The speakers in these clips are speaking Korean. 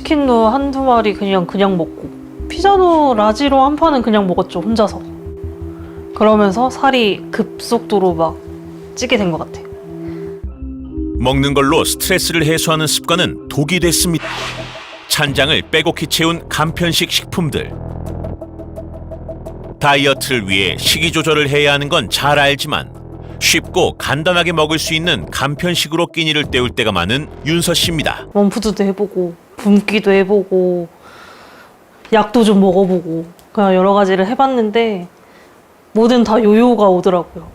치킨도 한두 마리 그냥 먹고, 피자도 라지로 한 판은 그냥 먹었죠, 혼자서. 그러면서 살이 급속도로 막 찌게 된 것 같아요. 먹는 걸로 스트레스를 해소하는 습관은 독이 됐습니다. 찬장을 빼곡히 채운 간편식 식품들. 다이어트를 위해 식이 조절을 해야 하는 건 잘 알지만 쉽고 간단하게 먹을 수 있는 간편식으로 끼니를 때울 때가 많은 윤서 씨입니다. 멈푸드도 해보고, 굶기도 해보고, 약도 좀 먹어보고, 그냥 여러 가지를 해봤는데 뭐든 다 요요가 오더라고요.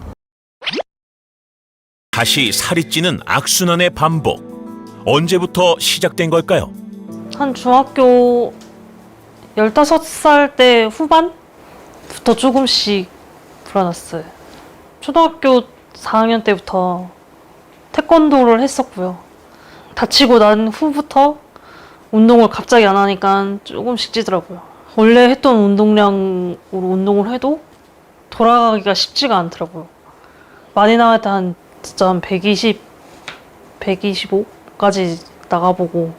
다시 살이 찌는 악순환의 반복. 언제부터 시작된 걸까요? 한 중학교 15살 때 후반부터 조금씩 불어났어요. 초등학교 4학년 때부터 태권도를 했었고요. 다치고 난 후부터 운동을 갑자기 안 하니까 조금씩 찌더라고요. 원래 했던 운동량으로 운동을 해도 돌아가기가 쉽지가 않더라고요. 많이 나갈 때 진짜 한 120, 125까지 나가보고,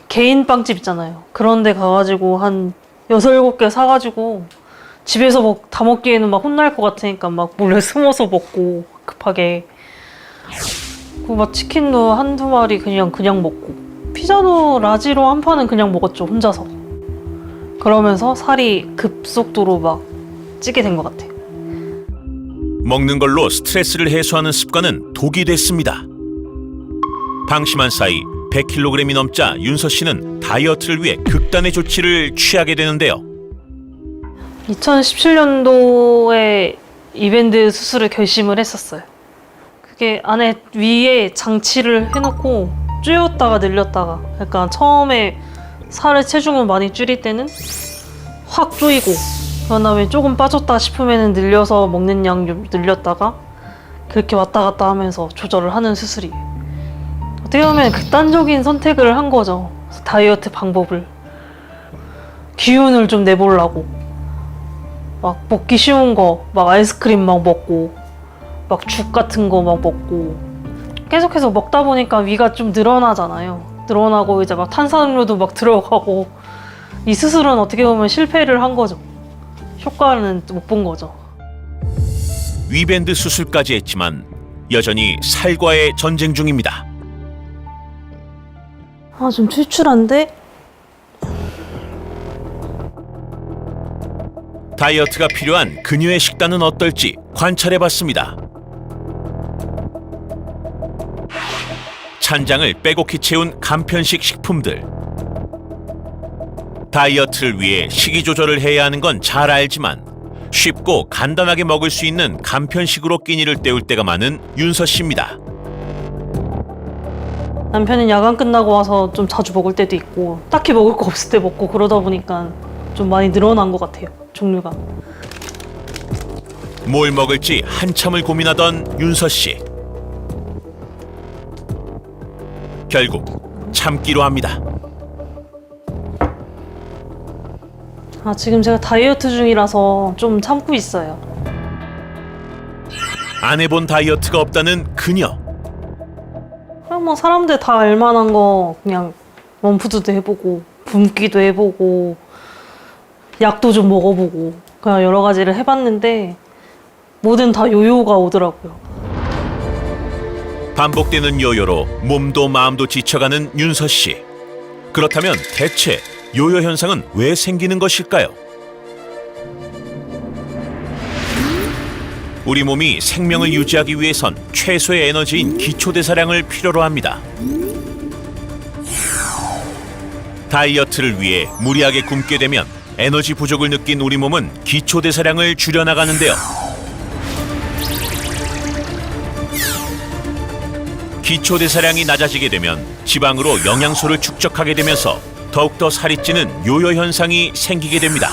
개인 빵집 있잖아요. 그런 데 가가지고 한 6, 7개 사가지고 집에서 다 먹기에는 막 혼날 것 같으니까 막 몰래 숨어서 먹고, 급하게. 그리고 막 치킨도 한두 마리 그냥 먹고, 피자도 라지로 한 판은 그냥 먹었죠, 혼자서. 그러면서 살이 급속도로 막 찌게 된 것 같아요. 먹는 걸로 스트레스를 해소하는 습관은 독이 됐습니다. 방심한 사이 100kg이 넘자 윤서 씨는 다이어트를 위해 극단의 조치를 취하게 되는데요. 2017년도에 이밴드 수술을 결심을 했었어요. 그게 안에 위에 장치를 해놓고 줄였다가 늘렸다가, 그러니까 처음에 체중을 많이 줄일 때는 확 조이고, 그런 다음에 조금 빠졌다 싶으면 늘려서 먹는 양 좀 늘렸다가, 그렇게 왔다 갔다 하면서 조절을 하는 수술이에요. 어떻게 보면 극단적인 선택을 한 거죠. 다이어트 방법을. 기운을 좀 내보려고. 막 먹기 쉬운 거, 막 아이스크림 막 먹고, 막 죽 같은 거 막 먹고. 계속해서 먹다 보니까 위가 좀 늘어나잖아요. 늘어나고 이제 막 탄산음료도 막 들어가고. 이 수술은 어떻게 보면 실패를 한 거죠. 효과는 못 본 거죠. 위밴드 수술까지 했지만 여전히 살과의 전쟁 중입니다. 좀 출출한데? 다이어트가 필요한 그녀의 식단은 어떨지 관찰해봤습니다. 찬장을 빼곡히 채운 간편식 식품들. 다이어트를 위해 식이 조절을 해야 하는 건 잘 알지만 쉽고 간단하게 먹을 수 있는 간편식으로 끼니를 때울 때가 많은 윤서 씨입니다. 남편은 야간 끝나고 와서 좀 자주 먹을 때도 있고, 딱히 먹을 거 없을 때 먹고, 그러다 보니까 좀 많이 늘어난 것 같아요, 종류가. 뭘 먹을지 한참을 고민하던 윤서 씨. 결국 참기로 합니다. 지금 제가 다이어트 중이라서 좀 참고 있어요. 안 해본 다이어트가 없다는 그녀. 그냥 뭐 사람들 다 알만한 거 그냥 멈푸드도 해보고, 굶기도 해보고, 약도 좀 먹어보고, 그냥 여러 가지를 해봤는데 뭐든 다 요요가 오더라고요. 반복되는 요요로 몸도 마음도 지쳐가는 윤서 씨. 그렇다면 대체 요요 현상은 왜 생기는 것일까요? 우리 몸이 생명을 유지하기 위해선 최소의 에너지인 기초대사량을 필요로 합니다. 다이어트를 위해 무리하게 굶게 되면 에너지 부족을 느낀 우리 몸은 기초대사량을 줄여나가는데요. 기초대사량이 낮아지게 되면 지방으로 영양소를 축적하게 되면서 더욱더 살이 찌는 요요 현상이 생기게 됩니다.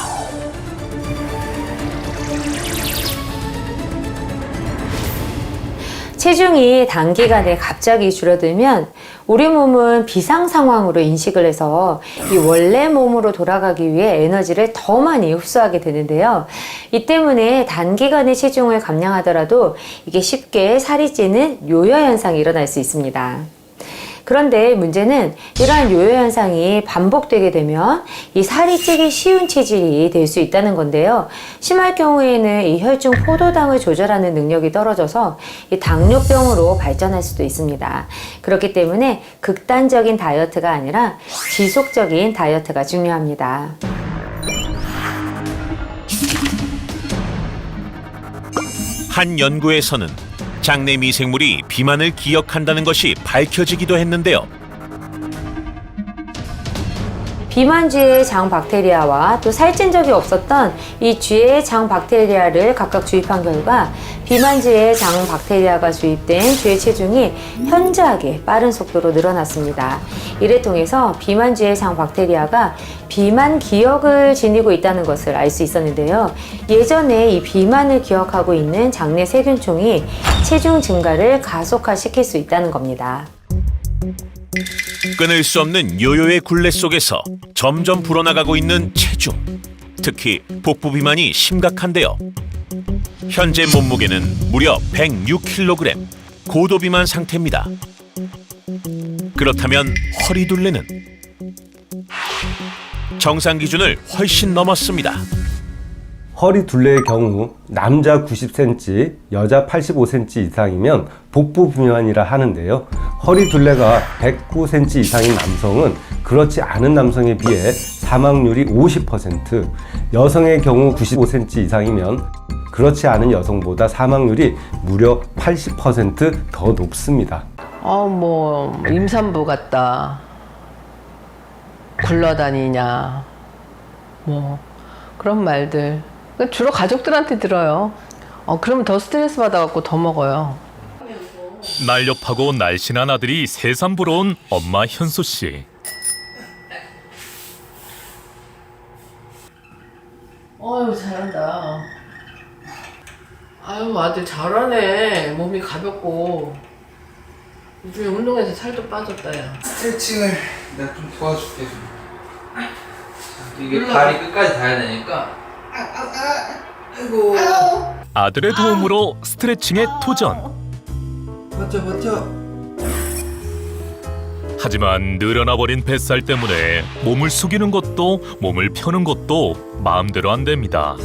체중이 단기간에 갑자기 줄어들면 우리 몸은 비상 상황으로 인식을 해서 이 원래 몸으로 돌아가기 위해 에너지를 더 많이 흡수하게 되는데요. 이 때문에 단기간에 체중을 감량하더라도 이게 쉽게 살이 찌는 요요 현상이 일어날 수 있습니다. 그런데 문제는 이러한 요요 현상이 반복되게 되면 이 살이 찌기 쉬운 체질이 될 수 있다는 건데요. 심할 경우에는 이 혈중 포도당을 조절하는 능력이 떨어져서 이 당뇨병으로 발전할 수도 있습니다. 그렇기 때문에 극단적인 다이어트가 아니라 지속적인 다이어트가 중요합니다. 한 연구에서는 장내 미생물이 비만을 기억한다는 것이 밝혀지기도 했는데요. 비만주의 장 박테리아와 또 살찐 적이 없었던 이 쥐의 장 박테리아를 각각 주입한 결과 비만주의 장 박테리아가 주입된 쥐의 체중이 현저하게 빠른 속도로 늘어났습니다. 이를 통해서 비만주의 장 박테리아가 비만 기억을 지니고 있다는 것을 알 수 있었는데요. 예전에 이 비만을 기억하고 있는 장내 세균총이 체중 증가를 가속화시킬 수 있다는 겁니다. 끊을 수 없는 요요의 굴레 속에서 점점 불어나가고 있는 체중. 특히 복부 비만이 심각한데요. 현재 몸무게는 무려 106kg, 고도 비만 상태입니다. 그렇다면 허리둘레는 정상 기준을 훨씬 넘었습니다. 허리 둘레의 경우 남자 90cm, 여자 85cm 이상이면 복부 비만이라 하는데요. 허리 둘레가 109cm 이상인 남성은 그렇지 않은 남성에 비해 사망률이 50%, 여성의 경우 95cm 이상이면 그렇지 않은 여성보다 사망률이 무려 80% 더 높습니다. 뭐 임산부 같다, 굴러다니냐, 뭐 그런 말들 주로 가족들한테 들어요. 그러면 더 스트레스 받아갖고 더 먹어요. 날렵하고 날씬한 아들이 새삼 부러운 엄마 현수 씨. 아유 잘한다. 아유 아들 잘하네. 몸이 가볍고 요즘에 운동해서 살도 빠졌다 야. 스트레칭을 내가 좀 도와줄게. 자, 이게 발이 끝까지 닿아야 되니까. 아이고. 아들의 도움으로 스트레칭에 도전. 버텨. 하지만 늘어나 버린 뱃살 때문에 몸을 숙이는 것도 몸을 펴는 것도 마음대로 안 됩니다.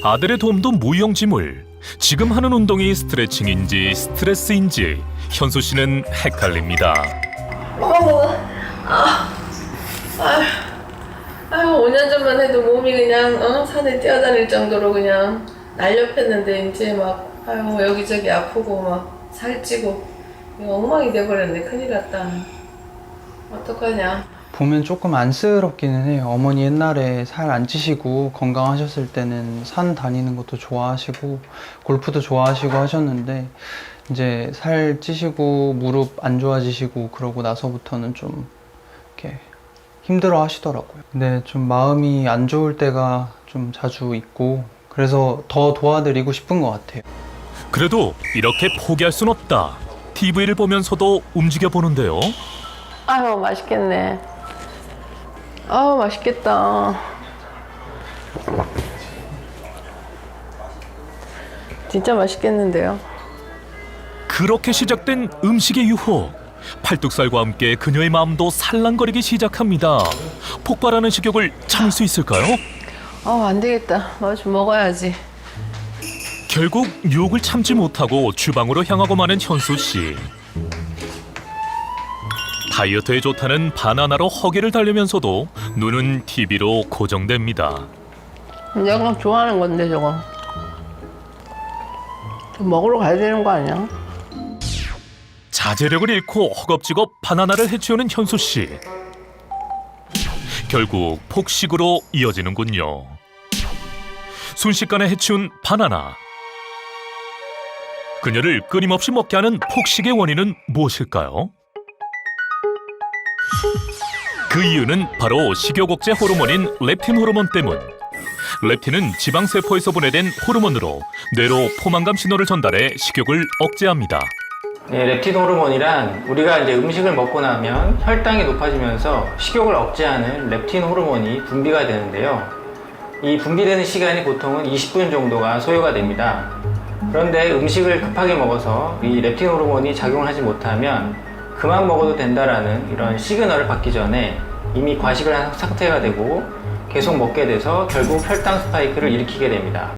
아들의 도움도 무용지물. 지금 하는 운동이 스트레칭인지 스트레스인지 현수 씨는 헷갈립니다. 아유 5년 전만 해도 몸이 그냥 산에 뛰어다닐 정도로 그냥 날렵했는데 이제 막 여기저기 아프고 막 살찌고 엉망이 돼버렸네. 큰일 났다. 어떡하냐. 보면 조금 안쓰럽기는 해요. 어머니 옛날에 살 안 찌시고 건강하셨을 때는 산 다니는 것도 좋아하시고 골프도 좋아하시고 하셨는데 이제 살 찌시고 무릎 안 좋아지시고 그러고 나서부터는 좀 이렇게 힘들어 하시더라고요. 근데 좀 마음이 안 좋을 때가 좀 자주 있고 그래서 더 도와드리고 싶은 것 같아요. 그래도 이렇게 포기할 순 없다. TV를 보면서도 움직여 보는데요. 아유 맛있겠네. 아우 맛있겠다. 진짜 맛있겠는데요. 그렇게 시작된 음식의 유혹. 팔뚝살과 함께 그녀의 마음도 살랑거리기 시작합니다. 폭발하는 식욕을 참을 수 있을까요? 안 되겠다. 뭐 좀 먹어야지. 결국 유혹을 참지 못하고 주방으로 향하고 마는 현수 씨. 다이어트에 좋다는 바나나로 허기를 달래면서도 눈은 TV로 고정됩니다. 내가 좋아하는 건데 저거. 좀 먹으러 가야 되는 거 아니야? 자제력을 잃고 허겁지겁 바나나를 해치우는 현수 씨. 결국 폭식으로 이어지는군요. 순식간에 해치운 바나나. 그녀를 끊임없이 먹게 하는 폭식의 원인은 무엇일까요? 그 이유는 바로 식욕억제 호르몬인 렙틴 호르몬 때문. 렙틴은 지방세포에서 분해된 호르몬으로 뇌로 포만감 신호를 전달해 식욕을 억제합니다. 렙틴 호르몬이란 우리가 이제 음식을 먹고 나면 혈당이 높아지면서 식욕을 억제하는 렙틴 호르몬이 분비가 되는데요. 이 분비되는 시간이 보통은 20분 정도가 소요가 됩니다. 그런데 음식을 급하게 먹어서 이 렙틴 호르몬이 작용을 하지 못하면 그만 먹어도 된다라는 이런 시그널을 받기 전에 이미 과식을 한 상태가 되고 계속 먹게 돼서 결국 혈당 스파이크를 일으키게 됩니다.